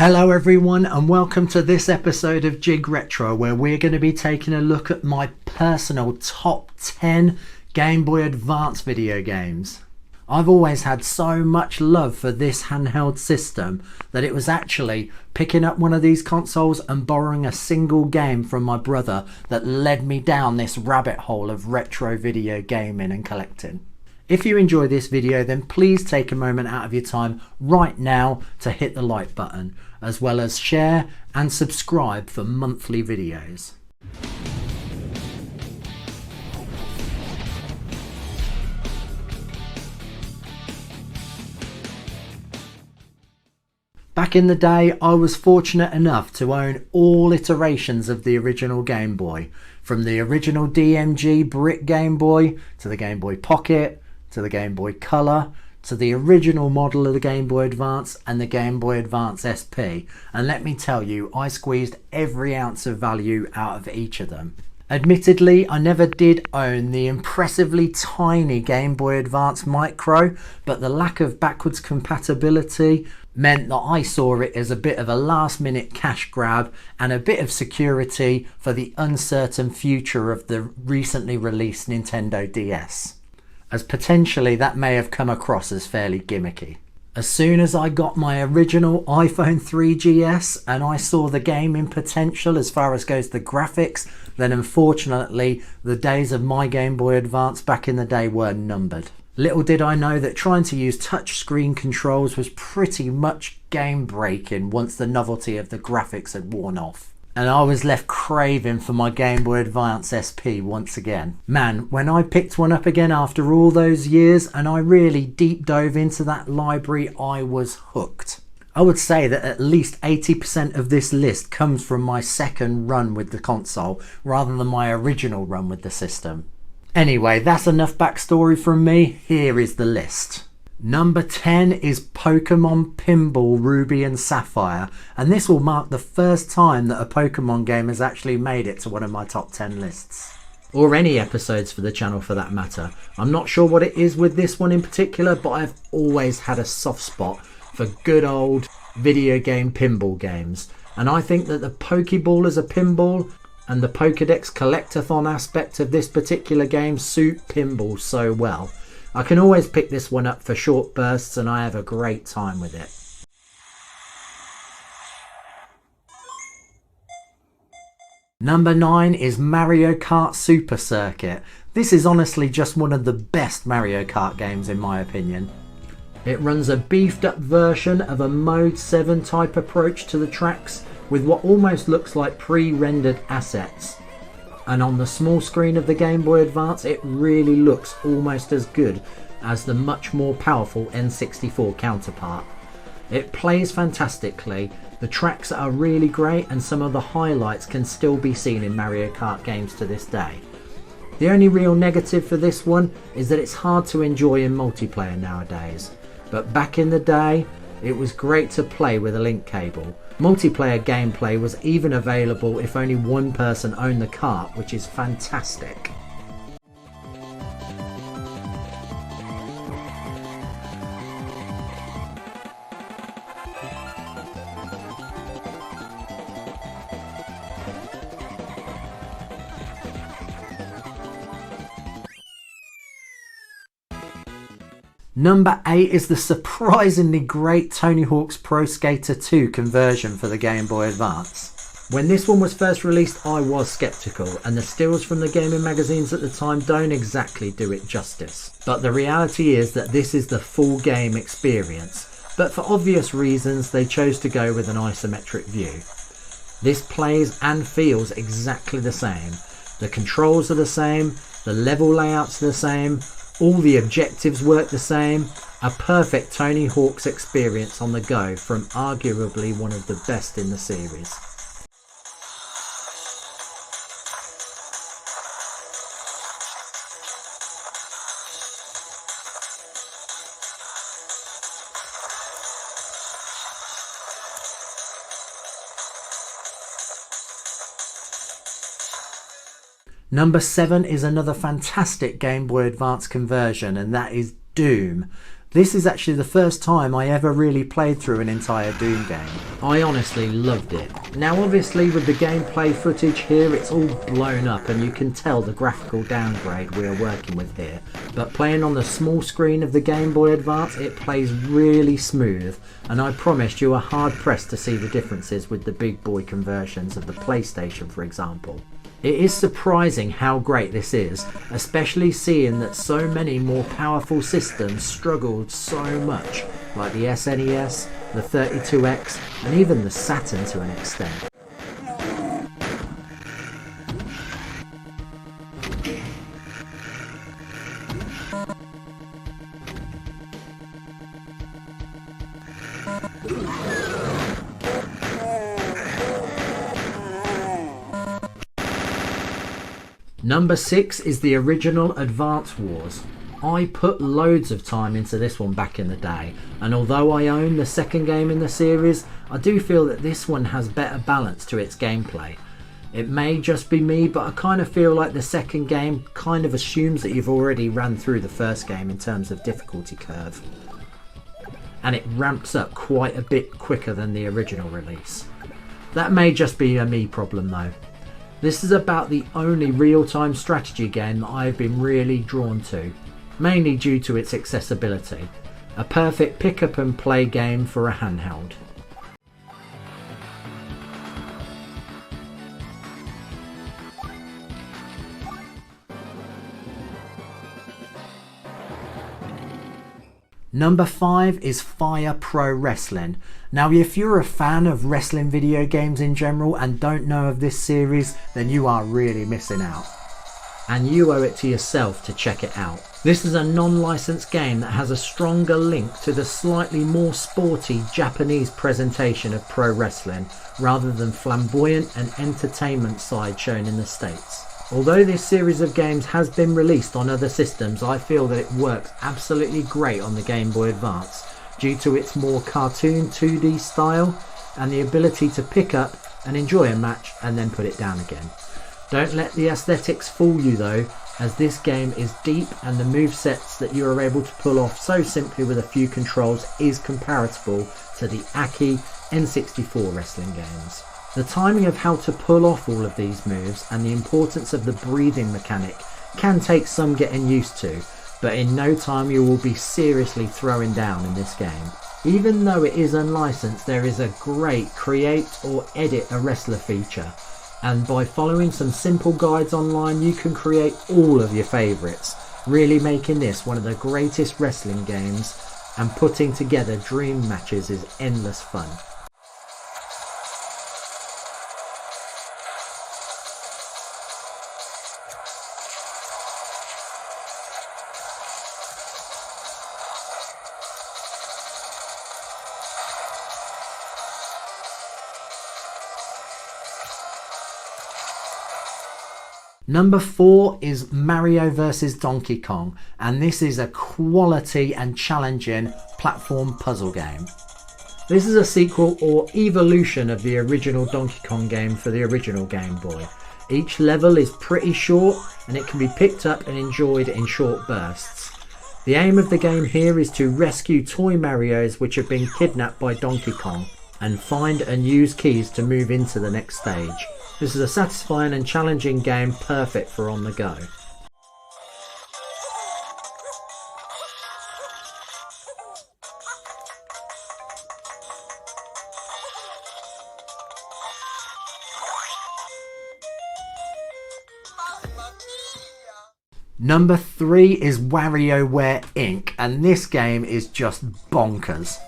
Hello everyone and welcome to this episode of Jig Retro, where we're going to be taking a look at my personal top 10 Game Boy Advance video games. I've always had so much love for this handheld system that it was actually picking up one of these consoles and borrowing a single game from my brother that led me down this rabbit hole of retro video gaming and collecting. If you enjoy this video, then please take a moment out of your time right now to hit the like button, as well as share and subscribe for monthly videos. Back in the day, I was fortunate enough to own all iterations of the original Game Boy, from the original DMG brick Game Boy to the Game Boy Pocket, to the Game Boy Color, to the original model of the Game Boy Advance and the Game Boy Advance SP, and let me tell you, I squeezed every ounce of value out of each of them. Admittedly, I never did own the impressively tiny Game Boy Advance Micro, but the lack of backwards compatibility meant that I saw it as a bit of a last minute cash grab and a bit of security for the uncertain future of the recently released Nintendo DS, as potentially that may have come across as fairly gimmicky. As soon as I got my original iPhone 3GS and I saw the gaming potential as far as goes the graphics, then unfortunately the days of my Game Boy Advance back in the day were numbered. Little did I know that trying to use touchscreen controls was pretty much game breaking once the novelty of the graphics had worn off, and I was left craving for my Game Boy Advance SP once again. Man, when I picked one up again after all those years and I really deep dove into that library, I was hooked. I would say that at least 80% of this list comes from my second run with the console rather than my original run with the system. Anyway, that's enough backstory from me. Here is the list. Number 10 is Pokemon Pinball Ruby and Sapphire, and this will mark the first time that a Pokemon game has actually made it to one of my top 10 lists. Or any episodes for the channel for that matter. I'm not sure what it is with this one in particular, but I've always had a soft spot for good old video game pinball games. And I think that the Pokeball as a pinball and the Pokedex Collectathon aspect of this particular game suit pinball so well. I can always pick this one up for short bursts and I have a great time with it. Number 9 is Mario Kart Super Circuit. This is honestly just one of the best Mario Kart games in my opinion. It runs a beefed up version of a Mode 7 type approach to the tracks with what almost looks like pre-rendered assets. And on the small screen of the Game Boy Advance, it really looks almost as good as the much more powerful N64 counterpart. It plays fantastically, the tracks are really great, and some of the highlights can still be seen in Mario Kart games to this day. The only real negative for this one is that it's hard to enjoy in multiplayer nowadays, but back in the day it was great to play with a link cable. Multiplayer gameplay was even available if only one person owned the kart, which is fantastic. Number 8 is the surprisingly great Tony Hawk's Pro Skater 2 conversion for the Game Boy Advance. When this one was first released, I was skeptical, and the stills from the gaming magazines at the time don't exactly do it justice. But the reality is that this is the full game experience, but for obvious reasons they chose to go with an isometric view. This plays and feels exactly the same. The controls are the same, the level layouts are the same, all the objectives work the same. A perfect Tony Hawk's experience on the go from arguably one of the best in the series. Number 7 is another fantastic Game Boy Advance conversion, and that is Doom. This is actually the first time I ever really played through an entire Doom game. I honestly loved it. Now obviously with the gameplay footage here it's all blown up and you can tell the graphical downgrade we are working with here. But playing on the small screen of the Game Boy Advance it plays really smooth, and I promise you are hard pressed to see the differences with the big boy conversions of the PlayStation, for example. It is surprising how great this is, especially seeing that so many more powerful systems struggled so much, like the SNES, the 32X, and even the Saturn to an extent. Number 6 is the original Advance Wars. I put loads of time into this one back in the day, and although I own the second game in the series, I do feel that this one has better balance to its gameplay. It may just be me, but I kind of feel like the second game kind of assumes that you've already ran through the first game in terms of difficulty curve. And it ramps up quite a bit quicker than the original release. That may just be a me problem though. This is about the only real-time strategy game that I've been really drawn to, mainly due to its accessibility. A perfect pick up and play game for a handheld. Number 5 is Fire Pro Wrestling. Now if you're a fan of wrestling video games in general and don't know of this series, then you are really missing out. And you owe it to yourself to check it out. This is a non-licensed game that has a stronger link to the slightly more sporty Japanese presentation of pro wrestling, rather than flamboyant and entertainment side shown in the States. Although this series of games has been released on other systems, I feel that it works absolutely great on the Game Boy Advance due to its more cartoon 2D style and the ability to pick up and enjoy a match and then put it down again. Don't let the aesthetics fool you though, as this game is deep and the movesets that you are able to pull off so simply with a few controls is comparable to the Aki N64 wrestling games. The timing of how to pull off all of these moves and the importance of the breathing mechanic can take some getting used to, but in no time you will be seriously throwing down in this game. Even though it is unlicensed, there is a great create or edit a wrestler feature, and by following some simple guides online you can create all of your favourites, really making this one of the greatest wrestling games, and putting together dream matches is endless fun. Number 4 is Mario vs Donkey Kong, and this is a quality and challenging platform puzzle game. This is a sequel or evolution of the original Donkey Kong game for the original Game Boy. Each level is pretty short and it can be picked up and enjoyed in short bursts. The aim of the game here is to rescue toy Marios which have been kidnapped by Donkey Kong and find and use keys to move into the next stage. This is a satisfying and challenging game, perfect for on the go. Number 3 is WarioWare Inc. and this game is just bonkers.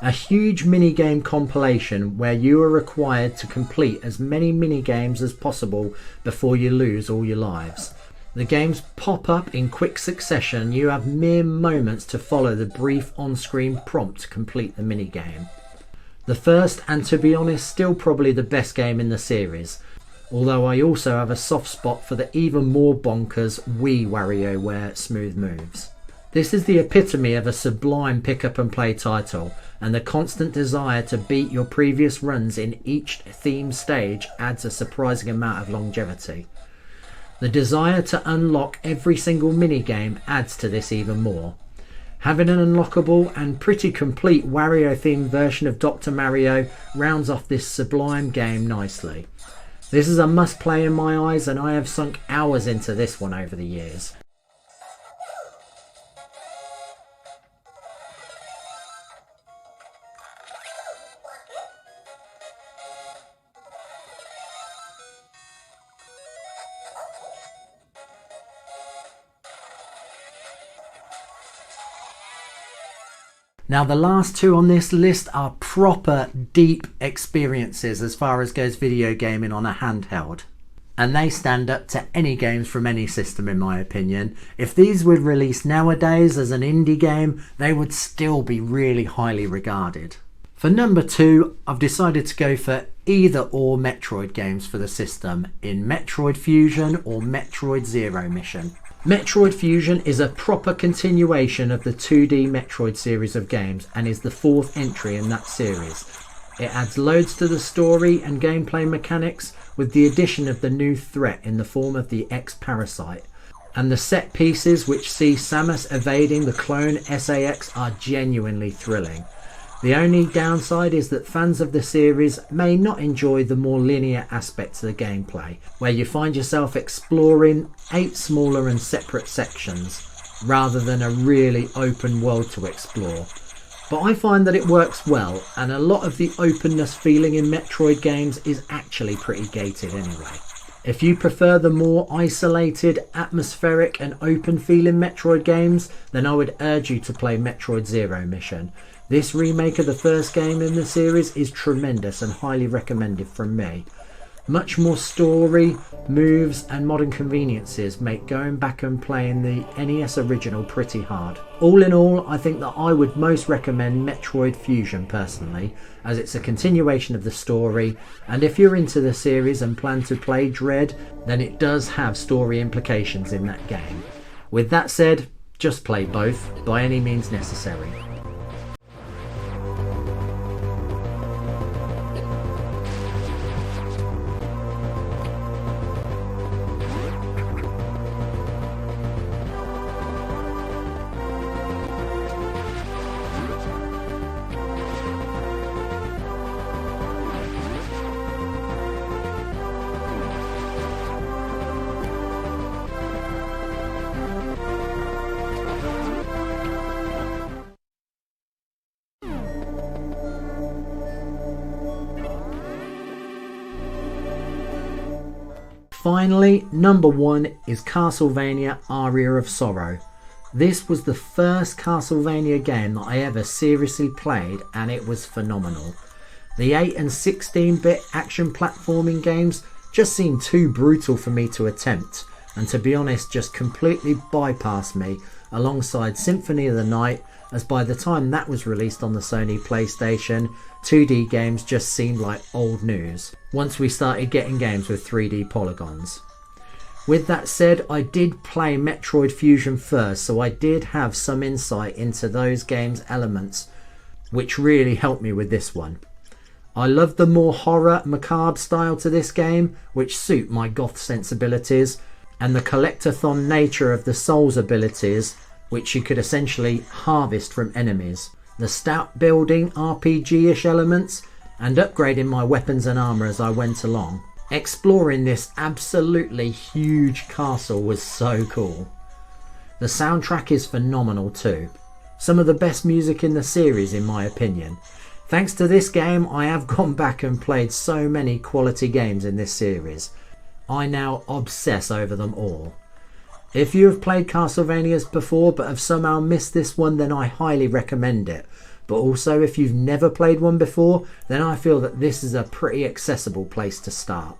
A huge minigame compilation where you are required to complete as many minigames as possible before you lose all your lives. The games pop up in quick succession and you have mere moments to follow the brief on-screen prompt to complete the minigame. The first, and to be honest, still probably the best game in the series, although I also have a soft spot for the even more bonkers Wii WarioWare Smooth Moves. This is the epitome of a sublime pick up and play title, and the constant desire to beat your previous runs in each theme stage adds a surprising amount of longevity. The desire to unlock every single minigame adds to this even more. Having an unlockable and pretty complete Wario-themed version of Dr. Mario rounds off this sublime game nicely. This is a must-play in my eyes, and I have sunk hours into this one over the years. Now the last two on this list are proper deep experiences as far as goes video gaming on a handheld. And they stand up to any games from any system in my opinion. If these were released nowadays as an indie game, they would still be really highly regarded. For number 2, I've decided to go for either or Metroid games for the system in Metroid Fusion or Metroid Zero Mission. Metroid Fusion is a proper continuation of the 2D Metroid series of games and is the 4th entry in that series. It adds loads to the story and gameplay mechanics with the addition of the new threat in the form of the X-Parasite. And the set pieces which see Samus evading the clone SAX are genuinely thrilling. The only downside is that fans of the series may not enjoy the more linear aspects of the gameplay, where you find yourself exploring 8 smaller and separate sections, rather than a really open world to explore. But I find that it works well, and a lot of the openness feeling in Metroid games is actually pretty gated anyway. If you prefer the more isolated, atmospheric and open feeling Metroid games, then I would urge you to play Metroid Zero Mission. This remake of the first game in the series is tremendous and highly recommended from me. Much more story, moves and modern conveniences make going back and playing the NES original pretty hard. All in all, I think that I would most recommend Metroid Fusion personally, as it's a continuation of the story, and if you're into the series and plan to play Dread, then it does have story implications in that game. With that said, just play both by any means necessary. Finally, number 1 is Castlevania Aria of Sorrow. This was the first Castlevania game that I ever seriously played, and it was phenomenal. The 8 and 16-bit action platforming games just seemed too brutal for me to attempt, and to be honest just completely bypassed me alongside Symphony of the Night, as by the time that was released on the Sony PlayStation, 2D games just seemed like old news, once we started getting games with 3D polygons. With that said, I did play Metroid Fusion first, so I did have some insight into those games' elements, which really helped me with this one. I love the more horror, macabre style to this game, which suit my goth sensibilities, and the collectathon nature of the Souls abilities, which you could essentially harvest from enemies. The stat building RPG-ish elements, and upgrading my weapons and armour as I went along. Exploring this absolutely huge castle was so cool. The soundtrack is phenomenal too. Some of the best music in the series in my opinion. Thanks to this game, I have gone back and played so many quality games in this series. I now obsess over them all. If you have played Castlevanias before but have somehow missed this one, then I highly recommend it. But also, if you've never played one before, then I feel that this is a pretty accessible place to start.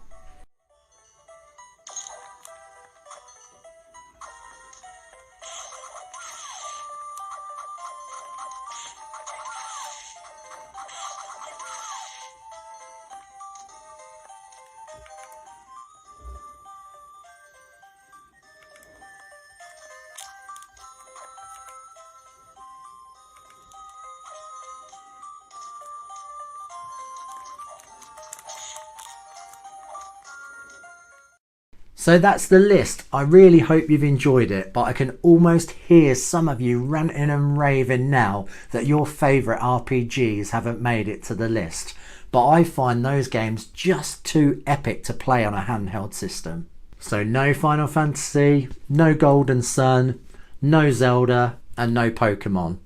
So that's the list. I really hope you've enjoyed it, but I can almost hear some of you ranting and raving now that your favourite RPGs haven't made it to the list. But I find those games just too epic to play on a handheld system. So no Final Fantasy, no Golden Sun, no Zelda, and no Pokemon.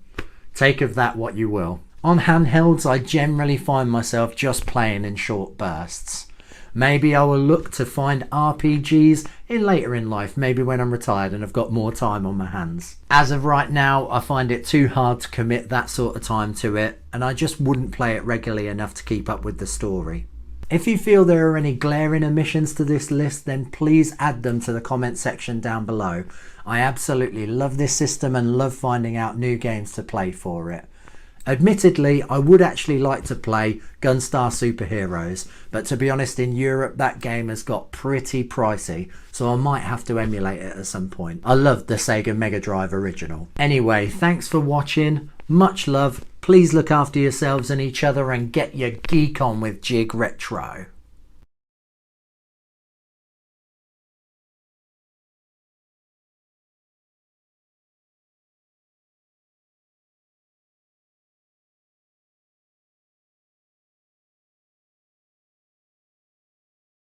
Take of that what you will. On handhelds, I generally find myself just playing in short bursts. Maybe I will look to find RPGs later in life, maybe when I'm retired and I've got more time on my hands. As of right now, I find it too hard to commit that sort of time to it, and I just wouldn't play it regularly enough to keep up with the story. If you feel there are any glaring omissions to this list, then please add them to the comment section down below. I absolutely love this system and love finding out new games to play for it. Admittedly, I would actually like to play Gunstar Superheroes, but to be honest, in Europe that game has got pretty pricey, so I might have to emulate it at some point. I love the Sega Mega Drive original. Anyway, thanks for watching, much love, please look after yourselves and each other and get your geek on with Jig Retro.